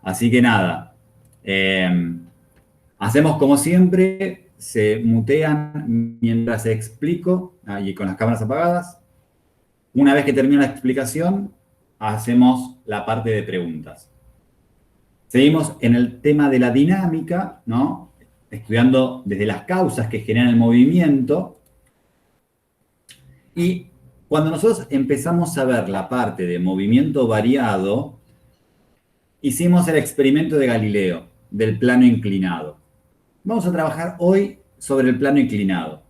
Así que nada, hacemos como siempre, se mutean mientras explico, y con las cámaras apagadas. Una vez que termino la explicación, hacemos la parte de preguntas. Seguimos en el tema de la dinámica, ¿no? Estudiando desde las causas que generan el movimiento. Y cuando nosotros empezamos a ver la parte de movimiento variado, hicimos el experimento de Galileo, del plano inclinado. Vamos a trabajar hoy sobre el plano inclinado.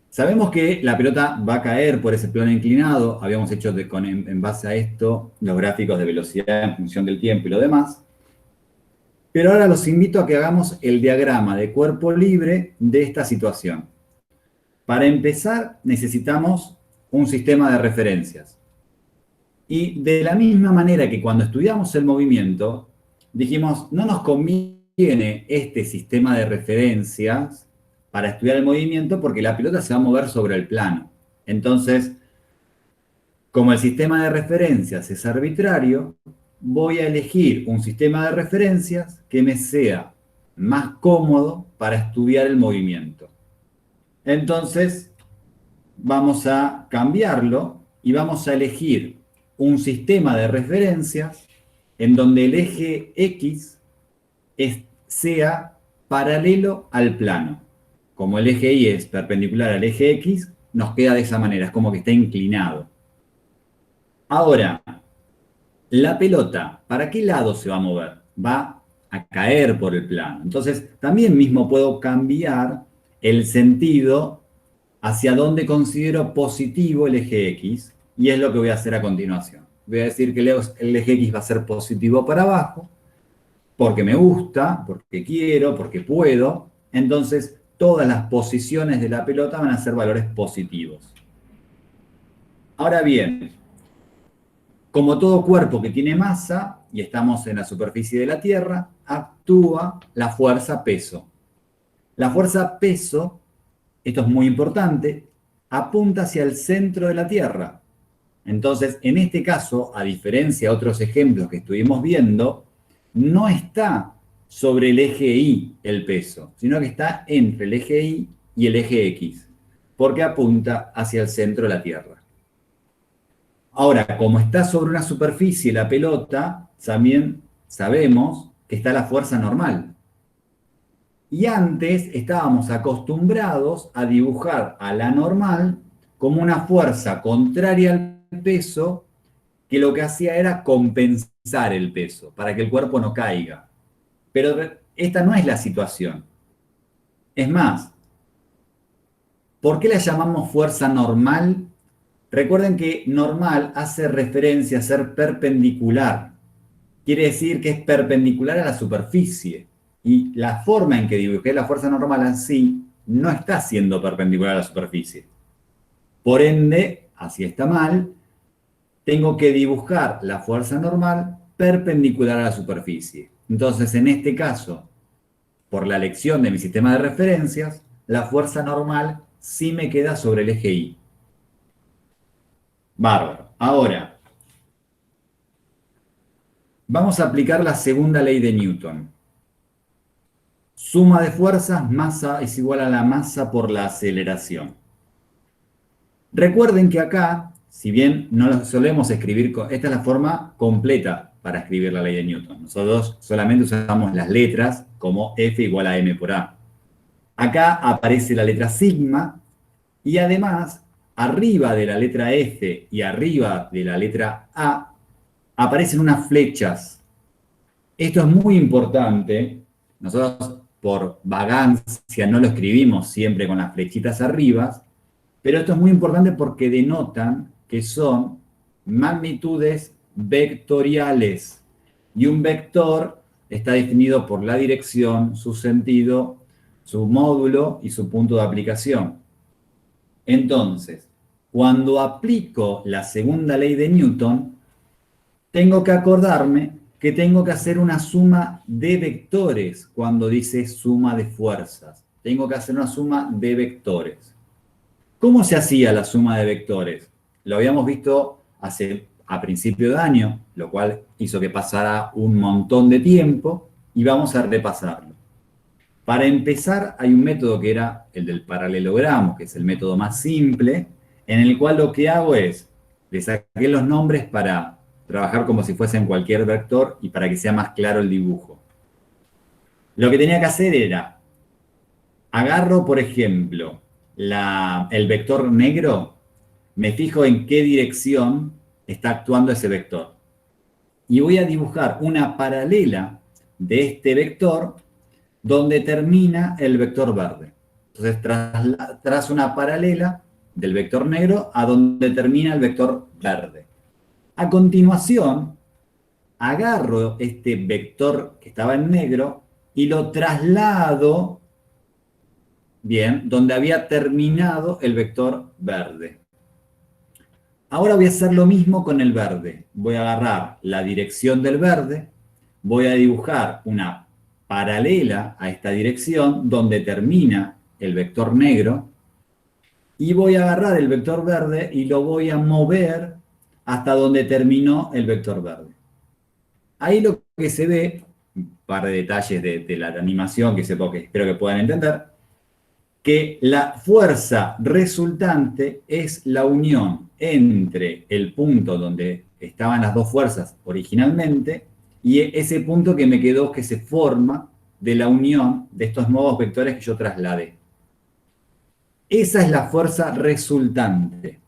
Sabemos que la pelota va a caer por ese plano inclinado. Habíamos hecho en base a esto los gráficos de velocidad en función del tiempo y lo demás. Pero ahora los invito a que hagamos el diagrama de cuerpo libre de esta situación. Para empezar, necesitamos un sistema de referencias. Y de la misma manera que cuando estudiamos el movimiento, dijimos, no nos conviene este sistema de referencias para estudiar el movimiento porque la pelota se va a mover sobre el plano. Entonces, como el sistema de referencias es arbitrario, voy a elegir un sistema de referencias que me sea más cómodo para estudiar el movimiento. Entonces, vamos a cambiarlo y vamos a elegir un sistema de referencias en donde el eje X sea paralelo al plano. Como el eje Y es perpendicular al eje X, nos queda de esa manera, es como que está inclinado. Ahora, la pelota, ¿para qué lado se va a mover? Va a caer por el plano. Entonces, también mismo puedo cambiar el sentido hacia donde considero positivo el eje X, y es lo que voy a hacer a continuación. Voy a decir que el eje X va a ser positivo para abajo, porque me gusta, porque quiero, porque puedo. Entonces, todas las posiciones de la pelota van a ser valores positivos. Ahora bien, como todo cuerpo que tiene masa, y estamos en la superficie de la Tierra, actúa la fuerza peso. La fuerza peso, esto es muy importante, apunta hacia el centro de la Tierra. Entonces, en este caso, a diferencia de otros ejemplos que estuvimos viendo, no está sobre el eje Y el peso, sino que está entre el eje Y y el eje X, porque apunta hacia el centro de la Tierra. Ahora, como está sobre una superficie la pelota, también sabemos que está la fuerza normal. Y antes estábamos acostumbrados a dibujar a la normal como una fuerza contraria al peso que lo que hacía era compensar el peso para que el cuerpo no caiga. Pero esta no es la situación. Es más, ¿por qué la llamamos fuerza normal? Recuerden que normal hace referencia a ser perpendicular. Quiere decir que es perpendicular a la superficie. Y la forma en que dibujé la fuerza normal así no está siendo perpendicular a la superficie. Por ende, así está mal, tengo que dibujar la fuerza normal perpendicular a la superficie. Entonces, en este caso, por la elección de mi sistema de referencias, la fuerza normal sí me queda sobre el eje Y. Bárbaro. Ahora, vamos a aplicar la segunda ley de Newton. Suma de fuerzas, masa es igual a la masa por la aceleración. Recuerden que acá, si bien no lo solemos escribir, esta es la forma completa para escribir la ley de Newton. Nosotros solamente usamos las letras como F igual a M por A. Acá aparece la letra sigma y además, arriba de la letra F y arriba de la letra A, aparecen unas flechas. Esto es muy importante. Nosotros, por vagancia, no lo escribimos siempre con las flechitas arriba, pero esto es muy importante porque denotan que son magnitudes vectoriales. Y un vector está definido por la dirección, su sentido, su módulo y su punto de aplicación. Entonces, cuando aplico la segunda ley de Newton, tengo que acordarme que tengo que hacer una suma de vectores cuando dice suma de fuerzas. Tengo que hacer una suma de vectores. ¿Cómo se hacía la suma de vectores? Lo habíamos visto hace a principio de año, lo cual hizo que pasara un montón de tiempo y vamos a repasarlo. Para empezar, hay un método que era el del paralelogramo, que es el método más simple, en el cual lo que hago es, le saqué los nombres para trabajar como si fuesen cualquier vector y para que sea más claro el dibujo. Lo que tenía que hacer era, agarro, por ejemplo, el vector negro, me fijo en qué dirección está actuando ese vector. Y voy a dibujar una paralela de este vector donde termina el vector verde. Entonces, trazo una paralela del vector negro a donde termina el vector verde. A continuación, agarro este vector que estaba en negro y lo traslado, bien, donde había terminado el vector verde. Ahora voy a hacer lo mismo con el verde. Voy a agarrar la dirección del verde, voy a dibujar una paralela a esta dirección donde termina el vector negro y voy a agarrar el vector verde y lo voy a mover hasta donde terminó el vector verde. Ahí lo que se ve, un par de detalles de la animación que espero que puedan entender, que la fuerza resultante es la unión entre el punto donde estaban las dos fuerzas originalmente y ese punto que me quedó que se forma de la unión de estos nuevos vectores que yo trasladé. Esa es la fuerza resultante,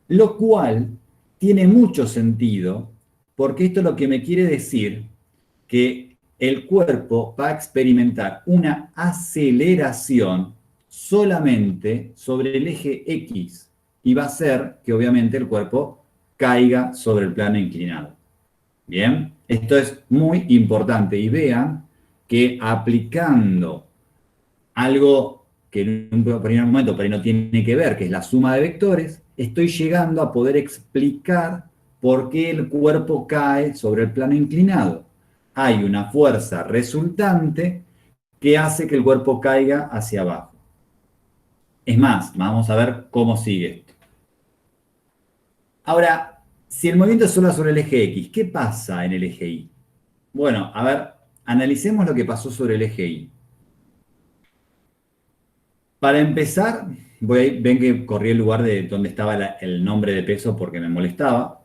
lo cual tiene mucho sentido porque esto es lo que me quiere decir que el cuerpo va a experimentar una aceleración solamente sobre el eje X y va a hacer que obviamente el cuerpo caiga sobre el plano inclinado. Bien, esto es muy importante y vean que aplicando algo que en un primer momento por ahí no tiene que ver, que es la suma de vectores, estoy llegando a poder explicar por qué el cuerpo cae sobre el plano inclinado. Hay una fuerza resultante que hace que el cuerpo caiga hacia abajo. Es más, vamos a ver cómo sigue esto. Ahora, si el movimiento es solo sobre el eje X, ¿qué pasa en el eje Y? Bueno, a ver, analicemos lo que pasó sobre el eje Y. Para empezar, ven que corrí el lugar de donde estaba el nombre de peso porque me molestaba.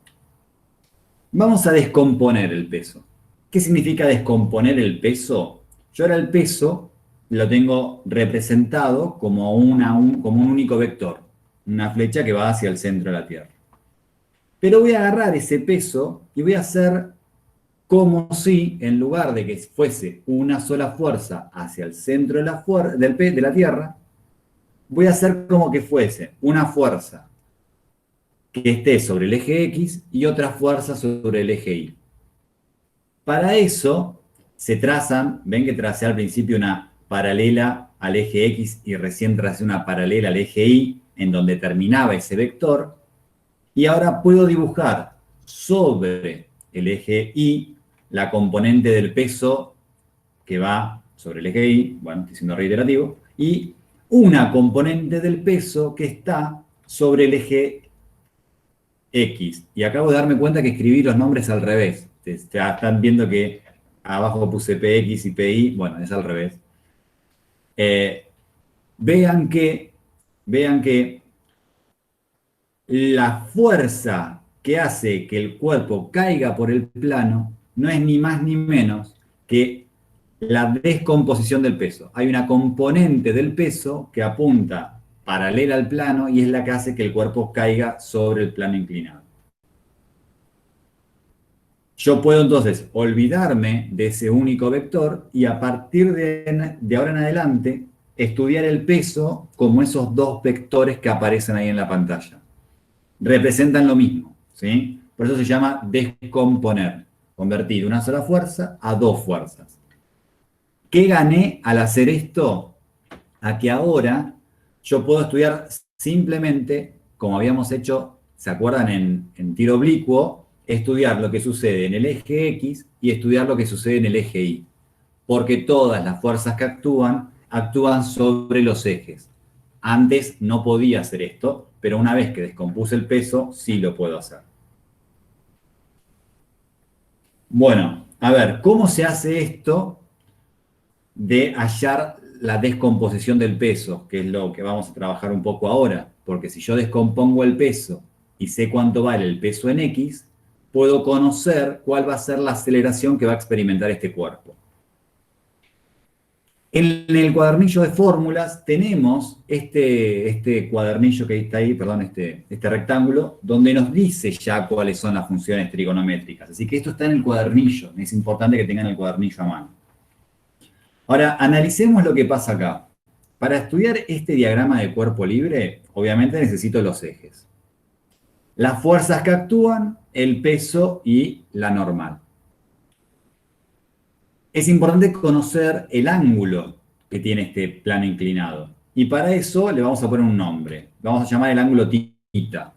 Vamos a descomponer el peso. ¿Qué significa descomponer el peso? Yo ahora el peso lo tengo representado como como un único vector, una flecha que va hacia el centro de la Tierra. Pero voy a agarrar ese peso y voy a hacer como si, en lugar de que fuese una sola fuerza hacia el centro de la Tierra, voy a hacer como que fuese una fuerza que esté sobre el eje X y otra fuerza sobre el eje Y. Para eso se trazan, ven que tracé al principio una paralela al eje X y recién tracé una paralela al eje Y en donde terminaba ese vector. Y ahora puedo dibujar sobre el eje Y la componente del peso que va sobre el eje Y, bueno, estoy siendo reiterativo, y una componente del peso que está sobre el eje X. Y acabo de darme cuenta que escribí los nombres al revés. Están viendo que abajo puse PX y PI, bueno, es al revés. Vean que la fuerza que hace que el cuerpo caiga por el plano no es ni más ni menos que la descomposición del peso. Hay una componente del peso que apunta paralela al plano y es la que hace que el cuerpo caiga sobre el plano inclinado. Yo puedo entonces olvidarme de ese único vector y a partir de ahora en adelante estudiar el peso como esos dos vectores que aparecen ahí en la pantalla. Representan lo mismo, ¿sí? Por eso se llama descomponer, convertir una sola fuerza a dos fuerzas. ¿Qué gané al hacer esto? A que ahora yo puedo estudiar simplemente, como habíamos hecho, ¿se acuerdan en tiro oblicuo? Estudiar lo que sucede en el eje X y estudiar lo que sucede en el eje Y. Porque todas las fuerzas que actúan sobre los ejes. Antes no podía hacer esto, pero una vez que descompuse el peso, sí lo puedo hacer. Bueno, a ver, ¿cómo se hace esto de hallar la descomposición del peso? Que es lo que vamos a trabajar un poco ahora. Porque si yo descompongo el peso y sé cuánto vale el peso en X, puedo conocer cuál va a ser la aceleración que va a experimentar este cuerpo. En el cuadernillo de fórmulas tenemos este cuadernillo que está ahí, perdón, este rectángulo, donde nos dice ya cuáles son las funciones trigonométricas. Así que esto está en el cuadernillo. Es importante que tengan el cuadernillo a mano. Ahora, analicemos lo que pasa acá. Para estudiar este diagrama de cuerpo libre, obviamente necesito los ejes. Las fuerzas que actúan, el peso y la normal. Es importante conocer el ángulo que tiene este plano inclinado. Y para eso le vamos a poner un nombre. Vamos a llamar el ángulo tita.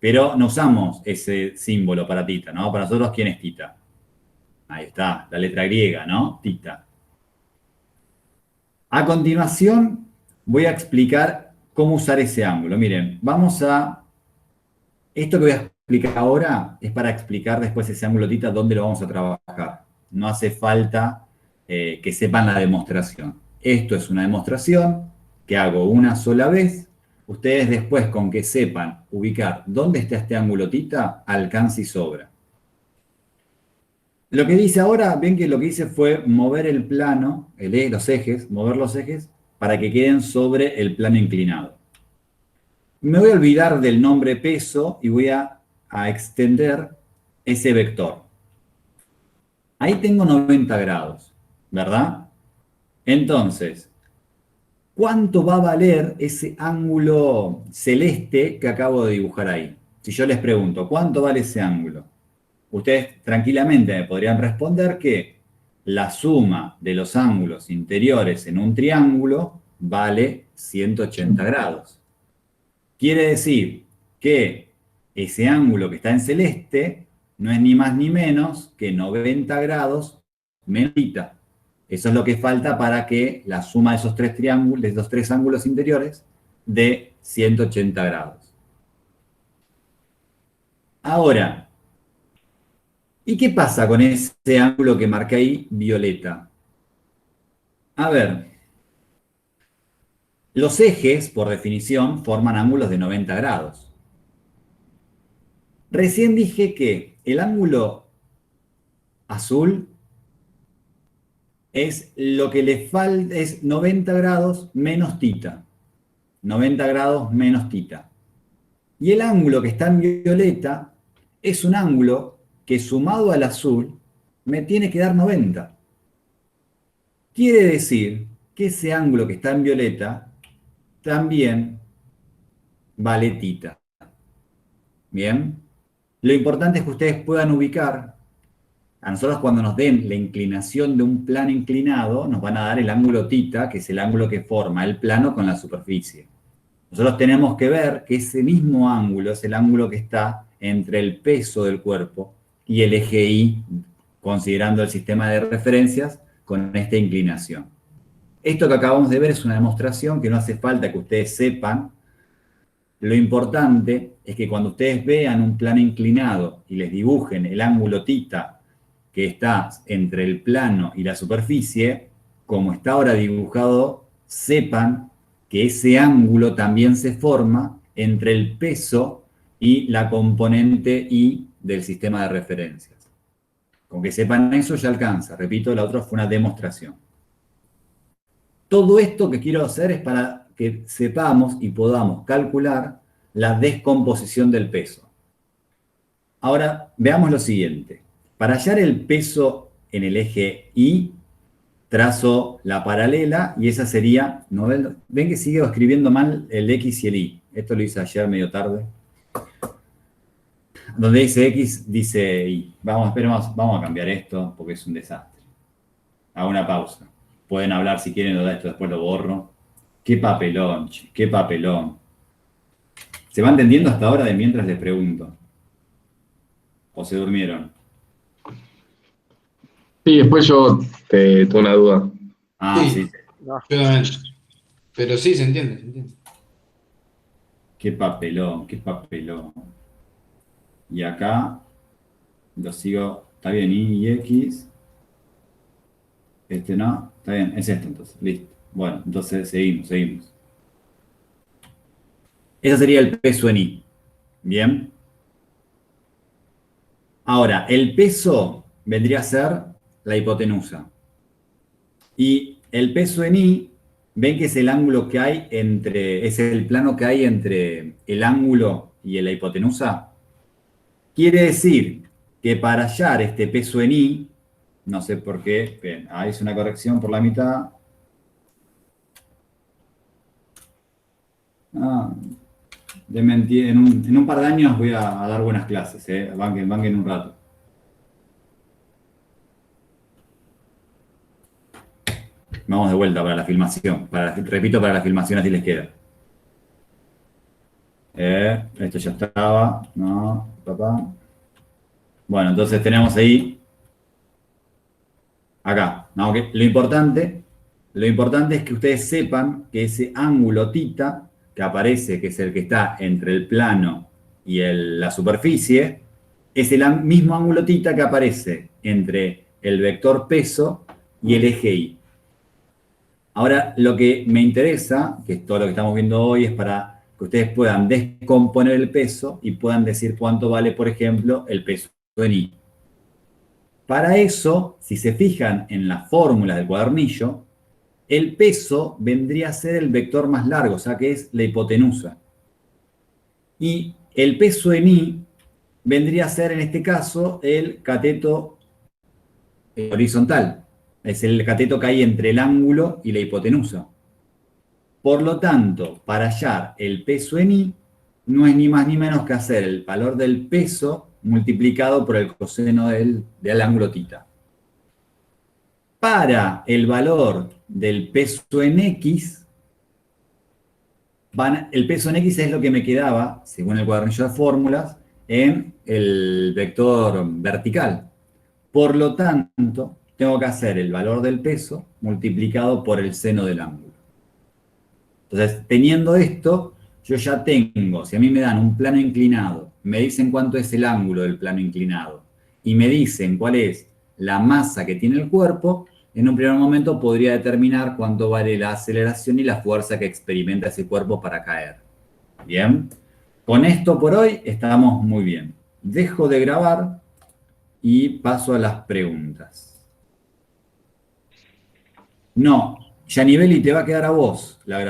Pero no usamos ese símbolo para tita, ¿no? Para nosotros, ¿quién es tita? Ahí está, la letra griega, ¿no? Tita. A continuación, voy a explicar cómo usar ese ángulo. Miren, esto que voy a explicar ahora es para explicar después ese ángulo tita dónde lo vamos a trabajar. No hace falta que sepan la demostración. Esto es una demostración que hago una sola vez. Ustedes después, con que sepan ubicar dónde está este ángulo tita, alcanza y sobra. Lo que dice ahora, ven que lo que hice fue mover el plano, mover los ejes para que queden sobre el plano inclinado. Me voy a olvidar del nombre peso y voy a extender ese vector. Ahí tengo 90 grados, ¿verdad? Entonces, ¿cuánto va a valer ese ángulo celeste que acabo de dibujar ahí? Si yo les pregunto, ¿cuánto vale ese ángulo? Ustedes tranquilamente me podrían responder que la suma de los ángulos interiores en un triángulo vale 180 grados. Quiere decir que ese ángulo que está en celeste no es ni más ni menos que 90 grados menos tita. Eso es lo que falta para que la suma de esos tres triángulos, de esos tres ángulos interiores, dé 180 grados. Ahora, ¿y qué pasa con ese ángulo que marqué ahí violeta? A ver, los ejes, por definición, forman ángulos de 90 grados. Recién dije que el ángulo azul es lo que le falta, es 90 grados menos tita. 90 grados menos tita. Y el ángulo que está en violeta es un ángulo que sumado al azul me tiene que dar 90. Quiere decir que ese ángulo que está en violeta también vale tita. Bien. Lo importante es que ustedes puedan ubicar. A nosotros cuando nos den la inclinación de un plano inclinado, nos van a dar el ángulo tita, que es el ángulo que forma el plano con la superficie. Nosotros tenemos que ver que ese mismo ángulo es el ángulo que está entre el peso del cuerpo y el eje Y, considerando el sistema de referencias con esta inclinación. Esto que acabamos de ver es una demostración que no hace falta que ustedes sepan. Lo importante es que cuando ustedes vean un plano inclinado y les dibujen el ángulo tita que está entre el plano y la superficie, como está ahora dibujado, sepan que ese ángulo también se forma entre el peso y la componente Y del sistema de referencias. Con que sepan eso ya alcanza. Repito, la otra fue una demostración. Todo esto que quiero hacer es para que sepamos y podamos calcular la descomposición del peso. Ahora, veamos lo siguiente. Para hallar el peso en el eje Y, trazo la paralela y esa sería, ¿no ven? Ven que sigo escribiendo mal el X y el Y. Esto lo hice ayer medio tarde. Donde dice X, dice Y. Vamos a cambiar esto porque es un desastre. Hago una pausa. Pueden hablar si quieren, esto después lo borro. Qué papelón, che, qué papelón. ¿Se va entendiendo hasta ahora de mientras les pregunto? ¿O se durmieron? Sí, después yo tuve una duda. Ah, sí. Sí, No, yo también. Pero sí, se entiende, se entiende. Qué papelón, qué papelón. Y acá lo sigo Está bien, y X. Este no, está bien, es esto entonces, listo. Bueno, entonces seguimos. Ese sería el peso en I. Bien. Ahora, el peso vendría a ser la hipotenusa. Y el peso en I, ven que es el ángulo que hay es el plano que hay entre el ángulo y la hipotenusa. Quiere decir que para hallar este peso en I, no sé por qué, bien, ahí es una corrección por la mitad. Ah, en un par de años voy a dar buenas clases, banquen un rato. Vamos de vuelta para la filmación. Repito, para la filmación así les queda. Esto ya estaba. No, papá. Bueno, entonces tenemos ahí. Acá. No, lo importante es que ustedes sepan que ese ángulo tita que aparece, que es el que está entre el plano y la superficie, es el mismo ángulo tita que aparece entre el vector peso y el eje Y. Ahora, lo que me interesa, que es todo lo que estamos viendo hoy, es para que ustedes puedan descomponer el peso y puedan decir cuánto vale, por ejemplo, el peso en I. Para eso, si se fijan en la fórmula del cuadernillo, el peso vendría a ser el vector más largo, o sea que es la hipotenusa. Y el peso en I vendría a ser, en este caso, el cateto horizontal. Es el cateto que hay entre el ángulo y la hipotenusa. Por lo tanto, para hallar el peso en I, no es ni más ni menos que hacer el valor del peso multiplicado por el coseno del ángulo tita. Para el valor del peso en X, el peso en X es lo que me quedaba, según el cuadernillo de fórmulas, en el vector vertical. Por lo tanto, tengo que hacer el valor del peso multiplicado por el seno del ángulo. Entonces, teniendo esto, yo ya tengo, si a mí me dan un plano inclinado, me dicen cuánto es el ángulo del plano inclinado y me dicen cuál es la masa que tiene el cuerpo, en un primer momento podría determinar cuánto vale la aceleración y la fuerza que experimenta ese cuerpo para caer. Bien, con esto por hoy estamos muy bien. Dejo de grabar y paso a las preguntas. No, Gianibelli, te va a quedar a vos la grabación.